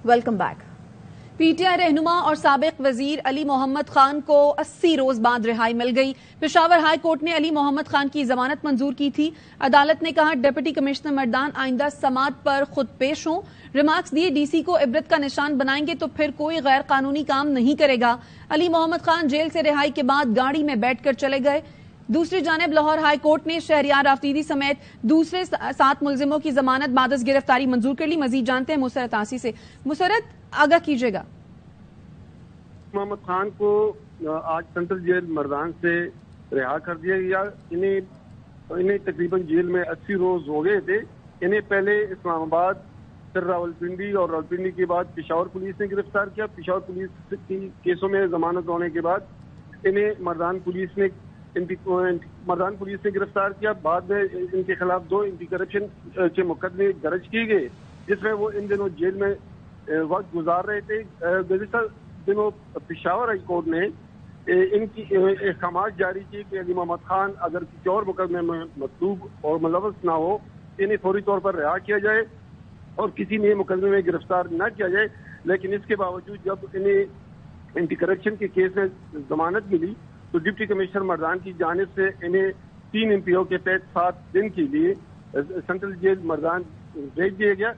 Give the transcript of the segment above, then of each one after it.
Welcome back. PTI रहनुमा और साबिक वजीर अली मोहम्मद खान को 80 रोज बाद रिहाई मिल गई। पेशावर हाई कोर्ट ने अली मोहम्मद खान की जमानत मंजूर की थी। अदालत ने कहा डिप्टी कमिश्नर मर्दान आइंदा समात पर खुद पेश हों। रिमार्क्स दिए डीसी को इबरत का निशान बनाएंगे तो फिर कोई गैर कानूनी काम नहीं करेगा। अली मोहम्मद खान जेल से रिहाई के बाद गाड़ी में बैठकर चले गए। दूसरी जानिब लाहौर हाई कोर्ट ने शहरियार आफरीदी समेत दूसरे 7 मुलजिमों की जमानत बादस गिरफ्तारी मंजूर कर ली। मजीद जानते हैं मुसरत आसी से। मुसरत, आगाह कीजिएगा। मोहम्मद खान को आज सेंट्रल जेल मर्दान से रिहा कर दिया गया। इन्हें तकरीबन जेल में 80 रोज हो गए थे। इन्हें पहले इस्लामाबाद, फिर रावलपिंडी और रावलपिंडी के बाद पेशावर पुलिस ने गिरफ्तार किया। पेशावर पुलिस की केसों में जमानत होने के बाद इन्हें मर्दान पुलिस ने गिरफ्तार किया। बाद में इनके खिलाफ 2 एंटी करप्शन के मुकदमे दर्ज किए गए, जिसमें वो इन दिनों जेल में वक्त गुजार रहे थे। गुज़िश्ता दिनों पेशावर हाई कोर्ट ने इनकी अहकामात जारी किए कि अली मोहम्मद खान अगर किसी और मुकदमे में मतलूब और मुलव्वस ना हो, इन्हें फौरी तौर पर रिहा किया जाए और किसी नए मुकदमे में गिरफ्तार न किया जाए। लेकिन इसके बावजूद जब इन्हें एंटी करप्शन के केस में जमानत मिली तो डिप्टी कमिश्नर मर्दान की जानिब से इन्हें 3 एमपीओ के तहत 7 दिन के लिए सेंट्रल जेल मर्दान भेज दिया गया,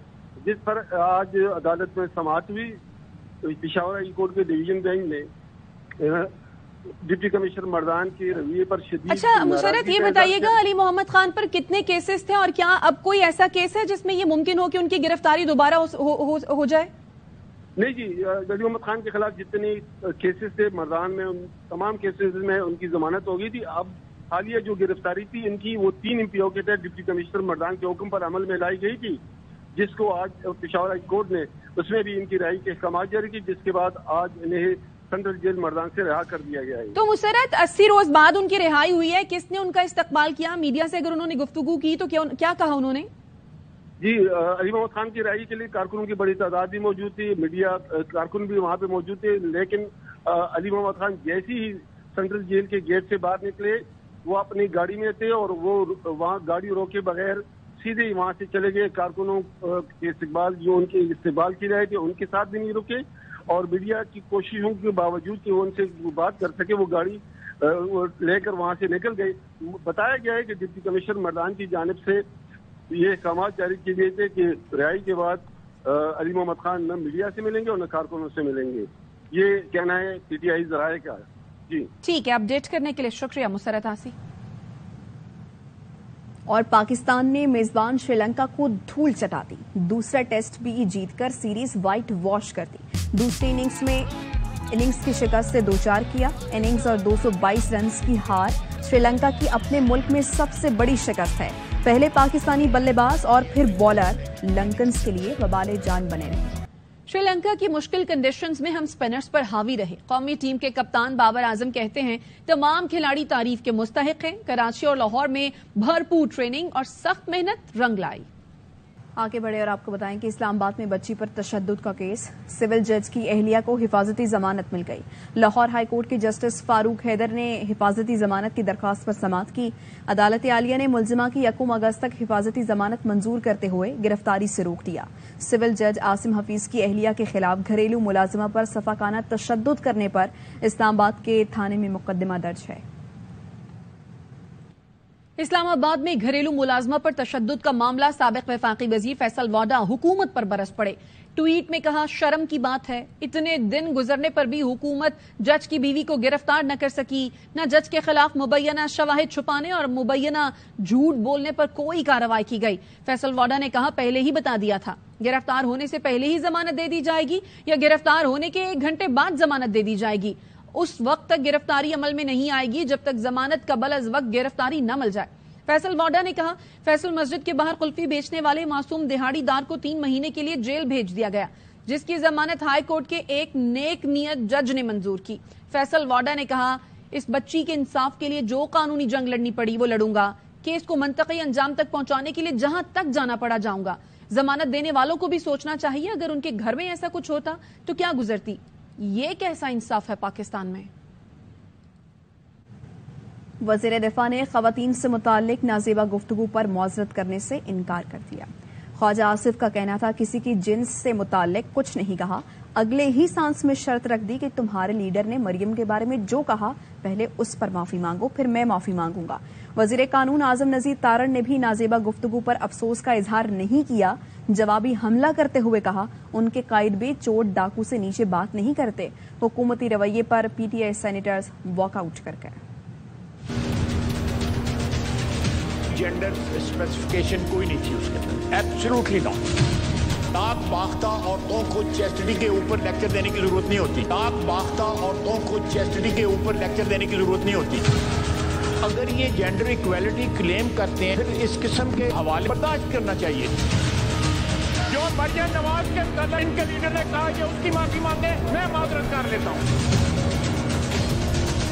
जिस पर आज अदालत में समाअत हुई। पेशावर हाई कोर्ट के डिवीजन बेंच ने डिप्टी कमिश्नर मर्दान के रवैये पर शदीद। अच्छा मुशर्रत, ये बताइएगा अली मोहम्मद खान पर कितने केसेस थे और क्या अब कोई ऐसा केस है जिसमें ये मुमकिन हो कि उनकी गिरफ्तारी दोबारा हो जाए? नहीं जी, अली मोहम्मद खान के खिलाफ जितने केसेस थे मर्दान में, उन तमाम केसेस में उनकी जमानत हो गई थी। अब हालिया जो गिरफ्तारी थी इनकी, वो 3 एमपीओ के तहत डिप्टी कमिश्नर मर्दान के हुक्म पर अमल में लाई गई थी, जिसको आज पेशावर हाई कोर्ट ने उसमें भी इनकी रिहाई के अहकामात जारी की, जिसके बाद आज इन्हें सेंट्रल जेल मर्दान से रिहा कर दिया गया है। तो मुसरत, 80 रोज बाद उनकी रिहाई हुई है, किसने उनका इस्तकबाल किया? मीडिया से अगर उन्होंने गुफ्तगू की तो क्या कहा उन्होंने? जी, अली मोहम्मद खान की रिहाई के लिए कारकुनों की बड़ी तादाद भी मौजूद थी, मीडिया कारकुन भी वहाँ पे मौजूद थे। लेकिन अली मोहम्मद खान जैसे ही सेंट्रल जेल के गेट से बाहर निकले, वो अपनी गाड़ी में थे और वो वहाँ गाड़ी रोके बगैर सीधे वहाँ से चले गए। कारकुनों के इस्तकबाल, जो उनके इस्तकबाल की रहे थे, उनके साथ भी नहीं रुके और मीडिया की कोशिशों के बावजूद कि वो उनसे बात कर सके, वो गाड़ी लेकर वहाँ से निकल गए। बताया गया है कि डिप्टी कमिश्नर मर्दान की जानिब से ये अहकामात जारी किए गए थे कि रिहाई के बाद अली मोहम्मद खान न मीडिया से मिलेंगे और न कारकुनों से मिलेंगे। ये कहना है पीटीआई ज़राए का। जी ठीक है, अपडेट करने के लिए शुक्रिया मुसरत आसी। और पाकिस्तान ने मेजबान श्रीलंका को धूल चटा दी। दूसरा टेस्ट भी जीतकर सीरीज व्हाइट वॉश कर दी। दूसरी इनिंग्स की शिकस्त से 2-4 किया। इनिंग्स और 222 रन की हार श्रीलंका की अपने मुल्क में सबसे बड़ी शिकस्त है। पहले पाकिस्तानी बल्लेबाज और फिर बॉलर लंकन्स के लिए वबाले जान बने रहे। श्रीलंका की मुश्किल कंडीशंस में हम स्पिनर्स पर हावी रहे। कौमी टीम के कप्तान बाबर आजम कहते हैं तमाम खिलाड़ी तारीफ के मुस्तहिक हैं। कराची और लाहौर में भरपूर ट्रेनिंग और सख्त मेहनत रंग लाई। आगे बढ़े और आपको बताएं कि इस्लामाबाद में बच्ची पर तशद्दुद का केस। सिविल जज की अहलिया को हिफाजती जमानत मिल गई। लाहौर हाई कोर्ट के जस्टिस फारूक हैदर ने हिफाजती जमानत की दरखास्त पर समाअत की। अदालत आलिया ने मुलजिमा की 1 अगस्त तक हिफाजती जमानत मंजूर करते हुए गिरफ्तारी से रोक दिया। सिविल जज आसिम हफीज की अहलिया के खिलाफ घरेलू मुलाजिमा पर सफाकाना तशद्दुद करने पर इस्लामाबाद के थाने में मुकदमा दर्ज है। इस्लामाबाद में घरेलू मुलाजमा पर तशद्दुद का मामला। साबिक वफाकी वजीर फैसल वाडा हुकूमत पर बरस पड़े। ट्वीट में कहा शर्म की बात है, इतने दिन गुजरने पर भी हुकूमत जज की बीवी को गिरफ्तार न कर सकी। न जज के खिलाफ मुबैना शवाहिद छुपाने और मुबैना झूठ बोलने पर कोई कार्रवाई की गई। फैसल वाडा ने कहा पहले ही बता दिया था, गिरफ्तार होने से पहले ही जमानत दे दी जाएगी या गिरफ्तार होने के 1 घंटे बाद जमानत दे दी जाएगी। उस वक्त तक गिरफ्तारी अमल में नहीं आएगी जब तक जमानत कबल अज वक्त गिरफ्तारी न मिल जाए। फैसल वाडा ने कहा फैसल मस्जिद के बाहर कुल्फी बेचने वाले मासूम दिहाड़ीदार को 3 महीने के लिए जेल भेज दिया गया, जिसकी जमानत हाई कोर्ट के एक नेक नियत जज ने मंजूर की। फैसल वाडा ने कहा इस बच्ची के इंसाफ के लिए जो कानूनी जंग लड़नी पड़ी वो लड़ूंगा। केस को मंतकी अंजाम तक पहुंचाने के लिए जहां तक जाना पड़ा जाऊंगा। जमानत देने वालों को भी सोचना चाहिए, अगर उनके घर में ऐसा कुछ होता तो क्या गुजरती। ये कैसा इंसाफ है पाकिस्तान में। वज़ीर दिफा ने ख़वातीन से मुताल्लिक नाज़ेबा गुफ्तगू पर मुआज़रत करने से इनकार कर दिया। خواجہ آصف کا کہنا تھا کسی کی جنس سے متعلق کچھ نہیں کہا، اگلے ہی سانس میں شرط رکھ دی کہ تمہارے لیڈر نے مریم کے بارے میں جو کہا پہلے اس پر معافی مانگو پھر میں معافی مانگوں گا۔ وزیر قانون اعظم نذیر تارڑ نے بھی نازیبہ گفتگو پر افسوس کا اظہار نہیں کیا، جوابی حملہ کرتے ہوئے کہا ان کے قائد بھی چوٹ ڈاکو سے نیچے بات نہیں کرتے۔ حکومتی رویے پر P T I senators walk out کر گئے۔ جینڈر اسپیسیفکیشن کوئی نہیں تھی اس کے اندر، ایبسولوٹلی ناٹ۔ طاق باختہ عورتوں کو چیسٹڈی کے اوپر لیکچر دینے کی ضرورت نہیں ہوتی، طاق باختہ عورتوں کو چیسٹڈی کے اوپر لیکچر دینے کی ضرورت نہیں ہوتی۔ اگر یہ جینڈر ایکویلٹی کلیم کرتے ہیں پھر اس قسم کے حوالے برداشت کرنا چاہیے۔ جو مریم نواز کے قدر ان کے لیڈر نے کہا کہ اس کی معافی مانگے، میں معذرت کر لیتا ہوں۔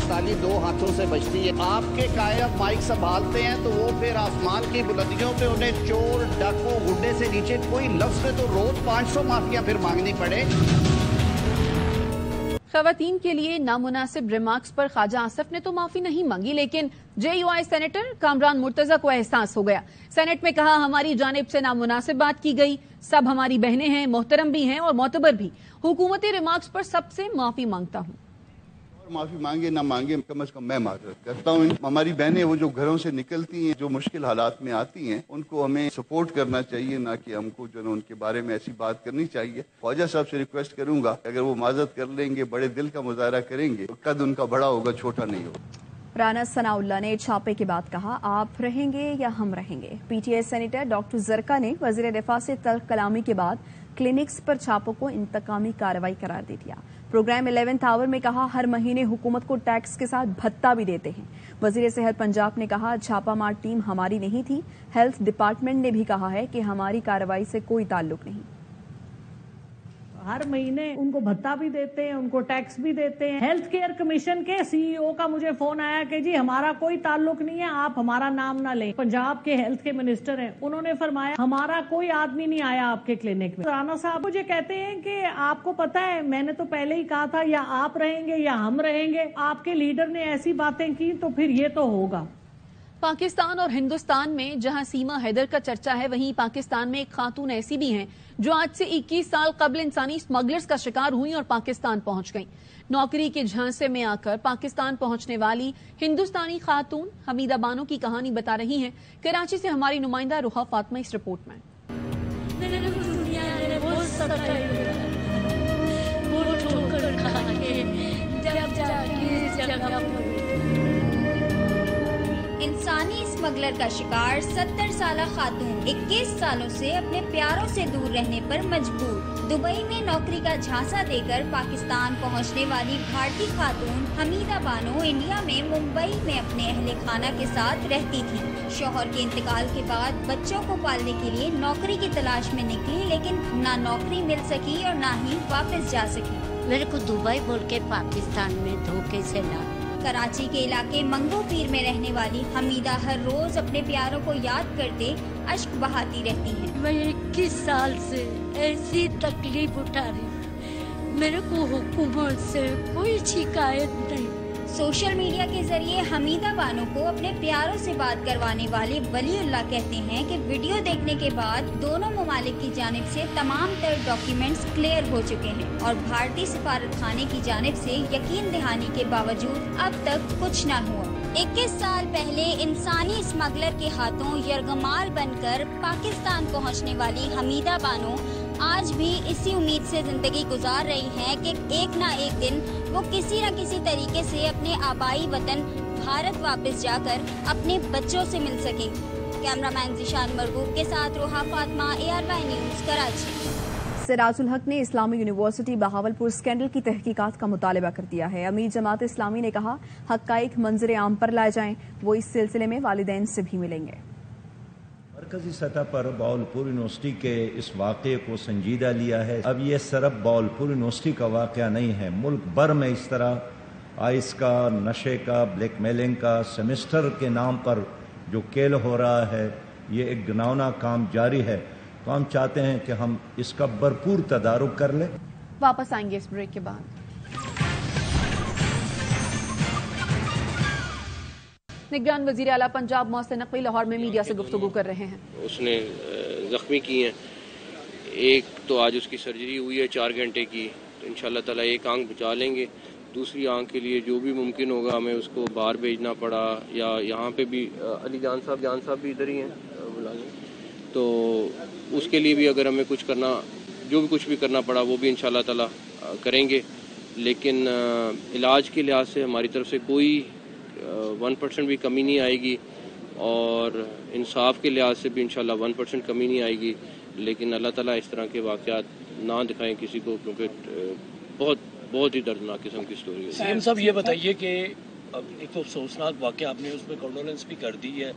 تالی دو ہاتھوں سے بجتی ہے، آپ کے قائد مائک سنبھالتے ہیں تو وہ پھر آسمان کی بلندیوں پہ انہیں چور ڈاکو گڈے سے نیچے کوئی لفظ پہ تو روز 500 معافیاں پھر مانگنی پڑے۔ خواتین کے لیے نامناسب ریمارکس پر خواجہ آصف نے تو معافی نہیں مانگی، لیکن J U I senator Kamran Murtaza کو احساس ہو گیا۔ سینٹ میں کہا ہماری جانب سے نامناسب بات کی گئی، سب ہماری بہنیں ہیں، محترم بھی ہیں اور معتبر بھی، حکومتی ریمارکس پر سب سے معافی مانگتا ہوں۔ معافی مانگے نہ مانگے کم از کم میں معذرت کرتا ہوں۔ ہماری بہنیں وہ جو گھروں سے نکلتی ہیں، جو مشکل حالات میں آتی ہیں، ان کو ہمیں سپورٹ کرنا چاہیے، نہ کہ ہم کو جو ہے ان کے بارے میں ایسی بات کرنی چاہیے۔ خواجہ صاحب سے ریکویسٹ کروں گا اگر وہ معذرت کر لیں گے، بڑے دل کا مظاہرہ کریں گے تو قد ان کا بڑا ہوگا، چھوٹا نہیں ہوگا۔ رانا ثناء اللہ نے چھاپے کے بعد کہا آپ رہیں گے یا ہم رہیں گے۔ P T I senator doctor Zarqa نے وزیر دفاع سے تلخ کلامی کے بعد کلینکس پر چھاپوں کو انتقامی کارروائی قرار دے دیا۔ پروگرام 11th آور میں کہا ہر مہینے حکومت کو ٹیکس کے ساتھ بھتہ بھی دیتے ہیں۔ وزیر صحت پنجاب نے کہا چھاپہ مار ٹیم ہماری نہیں تھی۔ ہیلتھ ڈپارٹمنٹ نے بھی کہا ہے کہ ہماری کارروائی سے کوئی تعلق نہیں۔ ہر مہینے ان کو بھتہ بھی دیتے ہیں، ان کو ٹیکس بھی دیتے ہیں۔ ہیلتھ کیئر کمیشن کے سی ای او کا مجھے فون آیا کہ جی ہمارا کوئی تعلق نہیں ہے، آپ ہمارا نام نہ لیں۔ پنجاب کے ہیلتھ کے منسٹر ہیں، انہوں نے فرمایا ہمارا کوئی آدمی نہیں آیا آپ کے کلینک میں۔ رانا صاحب مجھے کہتے ہیں کہ آپ کو پتا ہے میں نے تو پہلے ہی کہا تھا یا آپ رہیں گے یا ہم رہیں گے، آپ کے لیڈر نے ایسی باتیں کی تو پھر یہ تو ہوگا۔ پاکستان اور ہندوستان میں جہاں سیما حیدر کا چرچا ہے، وہیں پاکستان میں ایک خاتون ایسی بھی ہیں جو آج سے 21 سال قبل انسانی اسمگلرز کا شکار ہوئی اور پاکستان پہنچ گئیں۔ نوکری کے جھانسے میں آ کر پاکستان پہنچنے والی ہندوستانی خاتون حمیدہ بانو کی کہانی بتا رہی ہیں۔ کراچی سے ہماری نمائندہ روحا فاطمہ اس رپورٹ میں۔ انسانی اسمگلر کا شکار 70 سالہ خاتون 21 سالوں سے اپنے پیاروں سے دور رہنے پر مجبور۔ دبئی میں نوکری کا جھانسا دے کر پاکستان پہنچنے والی بھارتی خاتون حمیدہ بانو انڈیا میں ممبئی میں اپنے اہل خانہ کے ساتھ رہتی تھی۔ شوہر کے انتقال کے بعد بچوں کو پالنے کے لیے نوکری کی تلاش میں نکلی، لیکن نہ نوکری مل سکی اور نہ ہی واپس جا سکی۔ میرے کو دبئی بول کے پاکستان میں دھوکے سے لا۔ کراچی کے علاقے منگو پیر میں رہنے والی حمیدہ ہر روز اپنے پیاروں کو یاد کرتے اشک بہاتی رہتی ہیں۔ میں 21 سال سے ایسی تکلیف اٹھا رہی ہوں، میرے کو حکومت سے کوئی شکایت نہیں۔ سوشل میڈیا کے ذریعے حمیدہ بانو کو اپنے پیاروں سے بات کروانے والے ولی اللہ کہتے ہیں کہ ویڈیو دیکھنے کے بعد دونوں ممالک کی جانب سے تمام تر ڈاکیومنٹس کلیئر ہو چکے ہیں اور بھارتی سفارت خانے کی جانب سے یقین دہانی کے باوجود اب تک کچھ نہ ہوا۔ 21 سال پہلے انسانی اسمگلر کے ہاتھوں یرغمال بن کر پاکستان پہنچنے والی حمیدہ بانو آج بھی اسی امید سے زندگی گزار رہی ہیں کہ ایک نہ ایک دن وہ کسی نہ کسی طریقے سے اپنے آبائی وطن بھارت واپس جا کر اپنے بچوں سے مل سکیں۔ کیمرہ مین ذیشان مرغوب کے ساتھ روحا فاطمہ، ARY نیوز، کراچی۔ سراج الحق نے اسلامی یونیورسٹی بہاولپور اسکینڈل کی تحقیقات کا مطالبہ کر دیا ہے۔ امیر جماعت اسلامی نے کہا حقائق منظر عام پر لائے جائیں، وہ اس سلسلے میں والدین سے بھی ملیں گے۔ مرکزی سطح پر بہاولپور یونیورسٹی کے اس واقعے کو سنجیدہ لیا ہے۔ اب یہ صرف بہاولپور یونیورسٹی کا واقعہ نہیں ہے، ملک بھر میں اس طرح آئس کا، نشے کا، بلیک میلنگ کا، سیمسٹر کے نام پر جو کیل ہو رہا ہے، یہ ایک گناؤنا کام جاری ہے۔ تو ہم چاہتے ہیں کہ ہم اس کا بھرپور تدارک کر لیں۔ واپس آئیں گے اس بریک کے بعد۔ نگران وزیر اعلیٰ پنجاب محسن نقوی لاہور میں میڈیا سے گفتگو کر رہے ہیں۔ اس نے زخمی کی ہیں. ایک تو آج اس کی سرجری ہوئی ہے 4 گھنٹے کی, تو انشاءاللہ تعالیٰ ایک آنکھ بچا لیں گے. دوسری آنکھ کے لیے جو بھی ممکن ہوگا ہمیں اس کو باہر بھیجنا پڑا, یا یہاں پہ بھی علی جان صاحب بھی ادھر ہی ہیں ملازم, تو اس کے لیے بھی اگر ہمیں کچھ کرنا, جو بھی کچھ بھی کرنا پڑا وہ بھی انشاءاللہ تعالیٰ کریں گے. لیکن علاج کے لحاظ سے ہماری طرف سے کوئی 1% بھی کمی نہیں آئے گی, اور انصاف کے لحاظ سے بھی انشاءاللہ 1% کمی نہیں آئے گی. لیکن اللہ تعالیٰ اس طرح کے واقعات نہ دکھائیں کسی کو, کیونکہ بہت ہی دردناک قسم کی سٹوری ہے. سی ایم صاحب یہ بتائیے کہ اب ایک تو افسوسناک واقعہ آپ نے اس میں کنڈولنس بھی کر دی ہے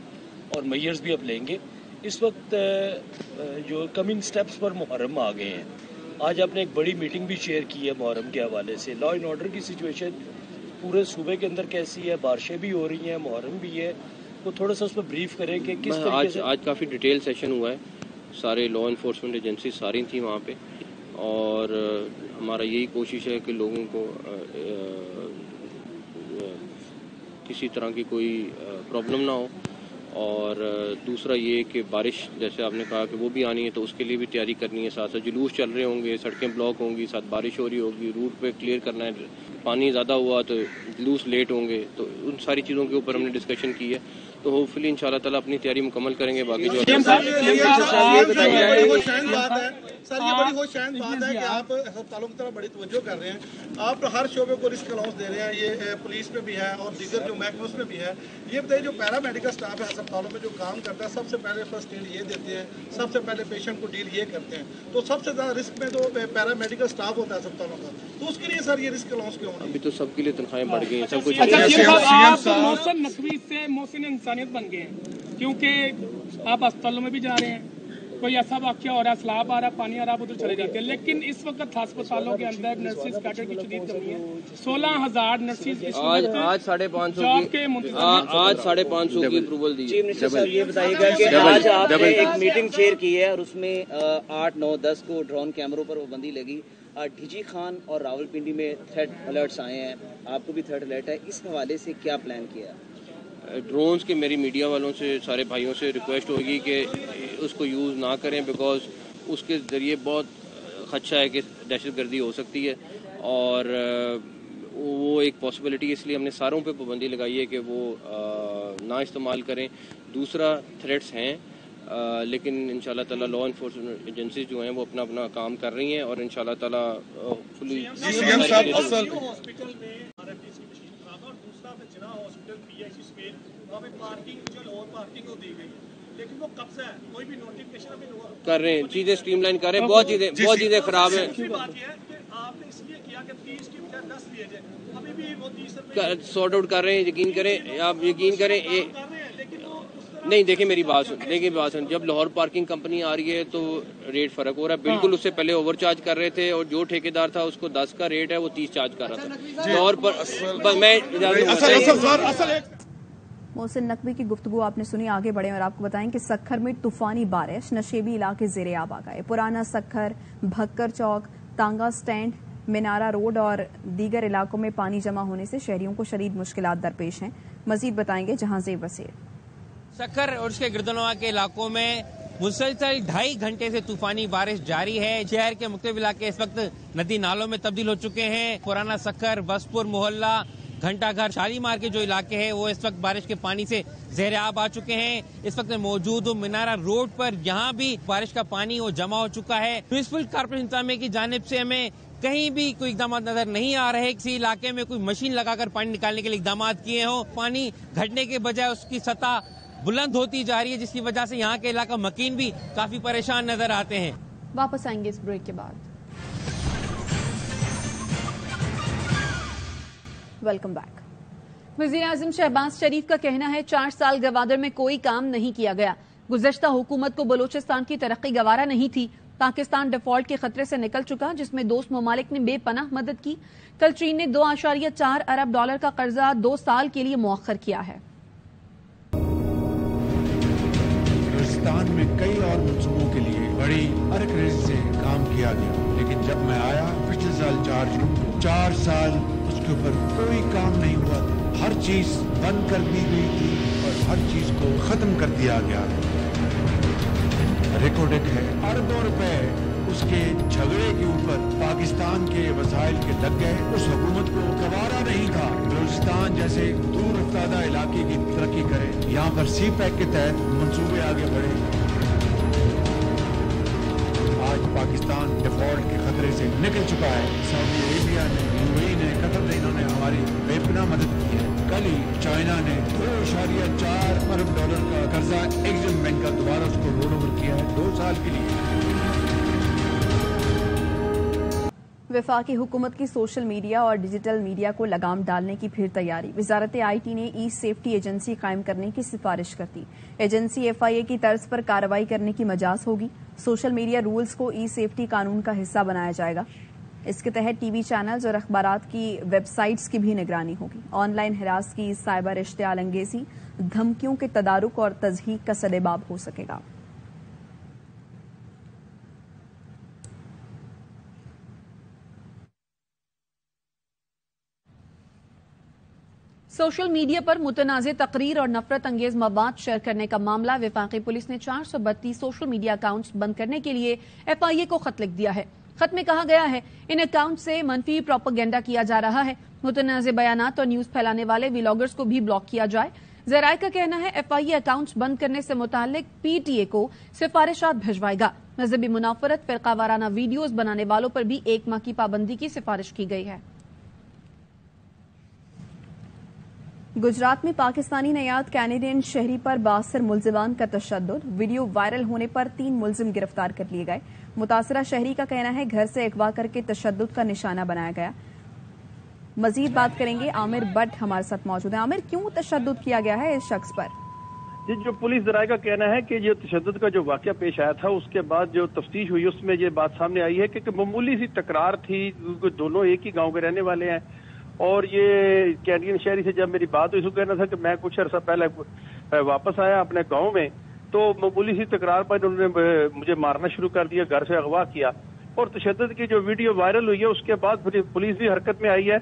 اور میئرز بھی اب لیں گے. اس وقت جو کمنگ سٹیپس پر محرم آ گئے ہیں, آج آپ نے ایک بڑی میٹنگ بھی شیئر کی ہے محرم کے حوالے سے. لا اینڈ آرڈر کی سچویشن پورے صوبے کے اندر کیسی ہے؟ بارشیں بھی ہو رہی ہیں, محرم بھی ہے, تو تھوڑا سا اس پر بریف کریں کہ کس طریقے سے. آج کافی ڈیٹیل سیشن ہوا ہے, سارے لا انفورسمنٹ ایجنسی ساری تھیں وہاں پہ, اور ہمارا یہی کوشش ہے کہ لوگوں کو کسی طرح کی کوئی پرابلم نہ ہو. اور دوسرا یہ کہ بارش جیسے آپ نے کہا کہ وہ بھی آنی ہے, تو اس کے لیے بھی تیاری کرنی ہے. ساتھ ساتھ جلوس چل رہے ہوں گے, سڑکیں بلاک ہوں گی, ساتھ بارش ہو رہی ہوگی, روٹ پہ کلیئر کرنا ہے. پانی زیادہ ہوا تو جلوس لیٹ ہوں گے, تو ان ساری چیزوں کے اوپر ہم نے ڈسکشن کی ہے. تو ہوپ فلی انشاءاللہ تعالیٰ اپنی تیاری مکمل کریں گے. باقی جو سر یہ بڑی خوش شائن بات ہے کہ آپ ہسپتالوں کی طرف بڑی توجہ کر رہے ہیں. آپ ہر شعبے کو رسک الاؤنس دے رہے ہیں, یہ پولیس میں بھی ہے اور دیگر جو محکموں میں بھی ہے. یہ بتائیے جو پیرا میڈیکل اسٹاف ہے ہسپتالوں میں جو کام کرتا ہے, سب سے پہلے فرسٹ ایڈ یہ دیتے ہیں, سب سے پہلے پیشنٹ کو ڈیل یہ کرتے ہیں, تو سب سے زیادہ رسک میں تو پیرا میڈیکل اسٹاف ہوتا ہے ہسپتالوں کا, تو اس کے لیے سر یہ رسک الاؤنس کیوں؟ ابھی تو سب کے لیے تنخواہیں بڑھ گئی ہیں, سب کچھ. محسن نقوی سے محسن انسانیت بن گئے ہیں, کیونکہ آپ اسپتالوں میں بھی جا رہے ہیں, کوئی ایسا واقعہ ہو رہا ہے, سیلاب آ رہا ہے, پانی آ رہا ہے, ادھر چلے جاتے ہیں. لیکن اس وقت ہسپتالوں کے اندر نرسز کیڈر کی شدید کمی ہے. 16,000 نرسز آج 550 کی اپروول دی. چیف منسٹر صاحب یہ بتائیے گا کہ آج آپ نے ایک میٹنگ چیئر کی ہے اور اس میں 8, 9, 10 کو ڈرون کیمروں پر پابندی لگی. ڈی جی خان اور راول پنڈی میں تھریٹ الرٹس آئے ہیں, آپ کو بھی تھریٹ الرٹ ہے, اس حوالے سے کیا پلان کیا ہے؟ ڈرونز کے میری میڈیا والوں سے سارے بھائیوں سے ریکویسٹ ہوگی کہ اس کو یوز نہ کریں, بیکاز اس کے ذریعے بہت خدشہ ہے کہ دہشت گردی ہو سکتی ہے, اور وہ ایک پاسبلٹی, اس لیے ہم نے ساروں پہ پابندی لگائی ہے کہ وہ نہ استعمال کریں. دوسرا تھریٹس ہیں, لیکن انشاءاللہ تعالیٰ لا انفورسمنٹ ایجنسیز جو ہیں وہ اپنا کام کر رہی ہیں, اور انشاءاللہ تعالیٰ فلی کر رہے ہیں, چیزیں اسٹریم لائن کر رہے ہیں. بہت چیزیں خراب ہیں, سارٹ آؤٹ کر رہے ہیں. یقین کریں, آپ یقین کریں. نہیں دیکھیں میری بات سن, جب لاہور پارکنگ کمپنی آ رہی ہے تو ریٹ فرق ہو رہا ہے. بالکل اس سے پہلے اوور چارج کر رہے تھے, اور جو ٹھیکیدار تھا اس کو 10 کا ریٹ ہے وہ 30 چارج کر رہا تھا لاہور پر. میں محسن نقوی کی گفتگو آپ نے سنی. آگے بڑھیں اور آپ کو بتائیں کہ سکھر میں طوفانی بارش, نشیبی علاقے زیر آب آ گئے. پرانا سکھر, بھکر چوک, تانگا سٹینڈ, مینارہ روڈ اور دیگر علاقوں میں پانی جمع ہونے سے شہریوں کو شدید مشکلات درپیش ہیں. مزید بتائیں گے جہاں زیب وسیع. سکھر اور اس کے گردنواں کے علاقوں میں مسلسل 2.5 گھنٹے سے طوفانی بارش جاری ہے. شہر کے مختلف علاقے اس وقت ندی نالوں میں تبدیل ہو چکے ہیں. پرانا سکھر, بسپور محلہ, گھنٹہ گھر, شالیمار کے جو علاقے ہیں وہ اس وقت بارش کے پانی سے زیر آب آ چکے ہیں. اس وقت موجود ہوں مینارہ روڈ پر, یہاں بھی بارش کا پانی وہ جمع ہو چکا ہے. میونسپل کارپوریشن انتظامیہ کی جانب سے ہمیں کہیں بھی کوئی اقدامات نظر نہیں آ رہے. کسی علاقے میں کوئی مشین لگا کر پانی نکالنے کے لیے اقدامات کیے ہوں. پانی گھٹنے کے بجائے اس کی سطح بلند ہوتی جا رہی ہے, جس کی وجہ سے یہاں کے علاقہ مکین بھی کافی پریشان نظر آتے ہیں. واپس آئیں گے اس بریک کے بعد. Welcome back. وزیر اعظم شہباز شریف کا کہنا ہے 4 سال گوادر میں کوئی کام نہیں کیا گیا. گزشتہ حکومت کو بلوچستان کی ترقی گوارا نہیں تھی. پاکستان ڈیفالٹ کے خطرے سے نکل چکا, جس میں دوست ممالک نے بے پناہ مدد کی. کل چین نے $2.4 ارب کا قرضہ 2 سال کے لیے مؤخر کیا ہے. ہندوستان میں کئی اور منصوبوں کے لیے بڑی ارکنیز سے کام کیا گیا, لیکن جب میں آیا پچھلے سال 4 سال اس کے اوپر کوئی کام نہیں ہوا. ہر چیز بند کر دی گئی تھی اور ہر چیز کو ختم کر دیا گیا. रिकॉर्डेड है। अरबों रुपए उसके झगड़े के ऊपर पाकिस्तान के वसाइल के लग गए। उस हुकूमत को गवारा नहीं था बलूचिस्तान जैसे दूर अफ्तादा इलाके की तरक्की करे। यहाँ पर सी पैक के तहत मंसूबे आगे बढ़े। आज पाकिस्तान डिफॉल्ट के खतरे से निकल चुका है। सऊदी अरेबिया ने, यूएई ने, कतर ने, इन्होंने हमारी बेपनाह मदद की है। कल ही चाइना ने $2.4 अरब का कर्जा एग्जिम बैंक का दोबारा उसको रोल ओवर किया है 2 साल के लिए। वफाकी हुकूमत की सोशल मीडिया और डिजिटल मीडिया को लगाम डालने की फिर तैयारी। वजारत आईटी ने ई सेफ्टी एजेंसी कायम करने की सिफारिश कर दी। एजेंसी FIA की तर्ज पर कार्रवाई करने की मजाज होगी। सोशल मीडिया रूल्स को ई सेफ्टी कानून का हिस्सा बनाया जाएगा। इसके तहत टीवी चैनल्स और अखबारात की वेबसाइट्स की भी निगरानी होगी। ऑनलाइन हिरास की साइबर इश्तियाल अंगेजी, धमकियों के तदारुक और तज़हीक का सदेबाब हो सकेगा। सोशल मीडिया पर मुतनाज़ तकरीर और नफरत अंगेज मवाद शेयर करने का मामला। वफाकी पुलिस ने 432 सोशल मीडिया अकाउंट्स बंद करने के लिए FIA को खत लिख दिया है। खत में कहा गया है इन अकाउंट से मनफी प्रोपेगेंडा किया जा रहा है। मुतनाज़ बयानात और न्यूज फैलाने वाले व्लॉगर्स को भी ब्लॉक किया जाए। ज़राए का कहना है FIA अकाउंट्स बंद करने से मुताल्लिक PTA को सिफारिशात भिजवाएगा। मजहबी मुनाफरत, फिरका वाराना वीडियोज बनाने वालों पर भी 1 माह की पाबंदी की सिफारिश की गई है। गुजरात में पाकिस्तानी नयाद कैनेडियन शहरी पर 62 मुल्जिमान का तशद्दुद। वीडियो वायरल होने पर 3 मुल्जिम गिरफ्तार कर लिए गए। मुतासरा शहरी का कहना है घर से अगवा करके तशद्दुद का निशाना बनाया गया। मजीद बात करेंगे, आमिर बट हमारे साथ मौजूद है। आमिर, क्यों तशद्दुद किया गया है इस शख्स पर? जी, जो पुलिस ज़राए का कहना है कि जो तशद्दुद का जो वाक़या पेश आया था उसके बाद जो तफ्तीश हुई उसमें ये बात सामने आई है कि मामूली सी तकरार थी। दोनों एक ही गाँव के रहने वाले हैं और ये कैनेडियन शहरी से जब मेरी बात हुई, इसको कहना था कि मैं कुछ अर्सा पहले वापस आया अपने गांव में, तो मामूली सी तकरार पर उन्होंने मुझे मारना शुरू कर दिया, घर से अगवा किया और तशद्दुद की जो वीडियो वायरल हुई है उसके बाद पुलिस भी हरकत में आई है।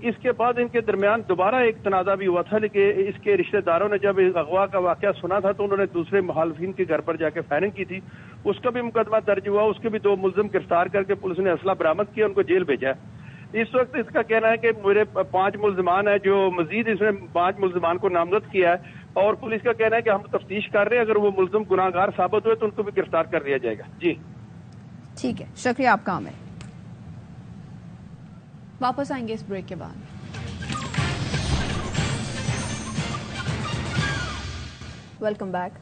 इसके बाद इनके दरमियान दोबारा एक तनाज़ा भी हुआ था, लेकिन इसके रिश्तेदारों ने जब अगवा का वाक़या सुना था तो उन्होंने दूसरे मुखालिफिन के घर पर जाके फायरिंग की थी। उसका भी मुकदमा दर्ज हुआ, उसके भी 2 मुल्जिम गिरफ्तार करके पुलिस ने असला बरामद किया, उनको जेल भेजा है। इस वक्त इसका कहना है कि मेरे 5 मुल्जिमान है, जो मजीद इसमें 5 मुल्जिमान को नामजद किया है और पुलिस का कहना है कि हम तफ्तीश कर रहे हैं, अगर वो मुल्जिम गुनाहगार साबित हुए तो उनको भी गिरफ्तार कर लिया जाएगा। जी ठीक है, शुक्रिया आपका आमिर। वापस आएंगे इस ब्रेक के बाद। Welcome back.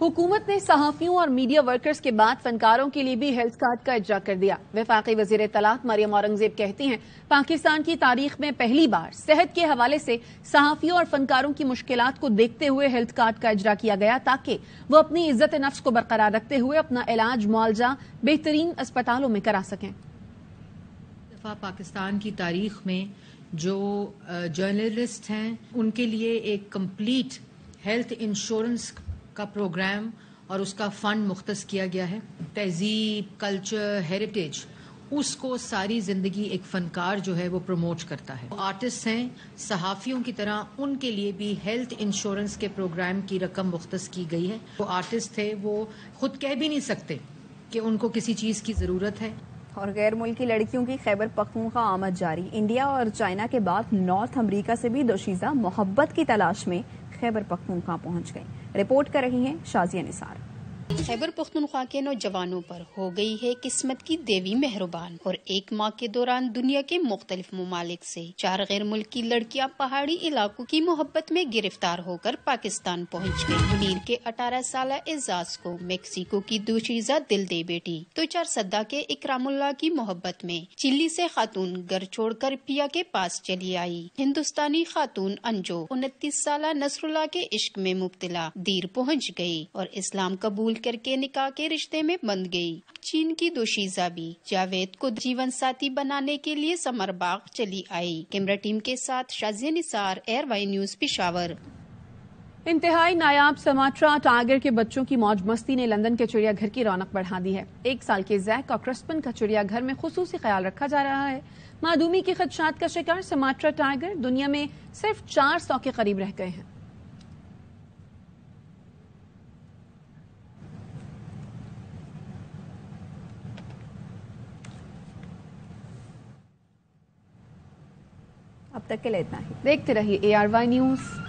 हुकूमत ने सहाफियों और मीडिया वर्कर्स के बाद फनकारों के लिए भी हेल्थ कार्ड का इज्रा कर दिया। वफाकी वजीर इत्तलात मरियम औरंगजेब कहती हैं पाकिस्तान की तारीख में पहली बार सेहत के हवाले से सहाफियों और फनकारों की मुश्किलात को देखते हुए हेल्थ कार्ड का इज्रा किया गया ताकि वो अपनी इज्जत नफ्स को बरकरार रखते हुए अपना इलाज मुआवजा बेहतरीन अस्पतालों में करा सकें। पाकिस्तान की तारीख में जो जर्नलिस्ट हैं उनके लिए एक कंप्लीट हेल्थ इंश्योरेंस का प्रोग्राम और उसका फंड मुख्तस किया गया है। तहजीब, कल्चर, हेरिटेज, उसको सारी जिंदगी एक फनकार जो है वो प्रमोट करता है। आर्टिस्ट हैं, सहाफियों की तरह उनके लिए भी हेल्थ इंश्योरेंस के प्रोग्राम की रकम मुख्तस की गई है। वो आर्टिस्ट थे, वो खुद कह भी नहीं सकते कि उनको किसी चीज की जरूरत है। और गैर मुल्की लड़कियों की खैबर पख्तूनख्वा आमद जारी। इंडिया और चाइना के बाद नॉर्थ अमेरिका से भी दोशीज़ा मोहब्बत की तलाश में खैबर पख्तूनख्वा पहुंच गई। रिपोर्ट कर रही हैं शाजिया निसार। खैबर पख्तूनख्वा के नौजवानों पर हो गई है किस्मत की देवी मेहरबान और 1 माह के दौरान दुनिया के मुख्तलिफ ममालिक से 4 गैर मुल्की लड़कियां पहाड़ी इलाकों की मोहब्बत में गिरफ्तार होकर पाकिस्तान पहुंच गईं। मुनीर के 18 साल एजाज को मेक्सिको की दोशीज़ा दिल दे बेटी, तो 4 सद्दा के इकरामुल्लाह की मोहब्बत में चिल्ली से खातून घर छोड़कर पिया के पास चली आई। हिंदुस्तानी खातून अंजो 29 साल नसरुल्लाह के इश्क में मुब्तला दीर पहुँच गयी और इस्लाम कबूल करके निकाह के रिश्ते में बंध गई। चीन की दोशीज़ा भी जावेद को जीवन साथी बनाने के लिए समरबाग चली आई। कैमरा टीम के साथ शाजिया निसार, एयरवाई न्यूज, पेशावर। इंतहाई नायाब समाट्रा टाइगर के बच्चों की मौज मस्ती ने लंदन के चिड़ियाघर की रौनक बढ़ा दी है। 1 साल के जैक और क्रिस्पन का चिड़ियाघर में खुसूसी ख्याल रखा जा रहा है। मादूमी के खदशात का शिकार समाट्रा टाइगर दुनिया में सिर्फ 400 के करीब रह गए हैं। اب تک کے لیے اتنا ہی. دیکھتے رہیے ARY نیوز.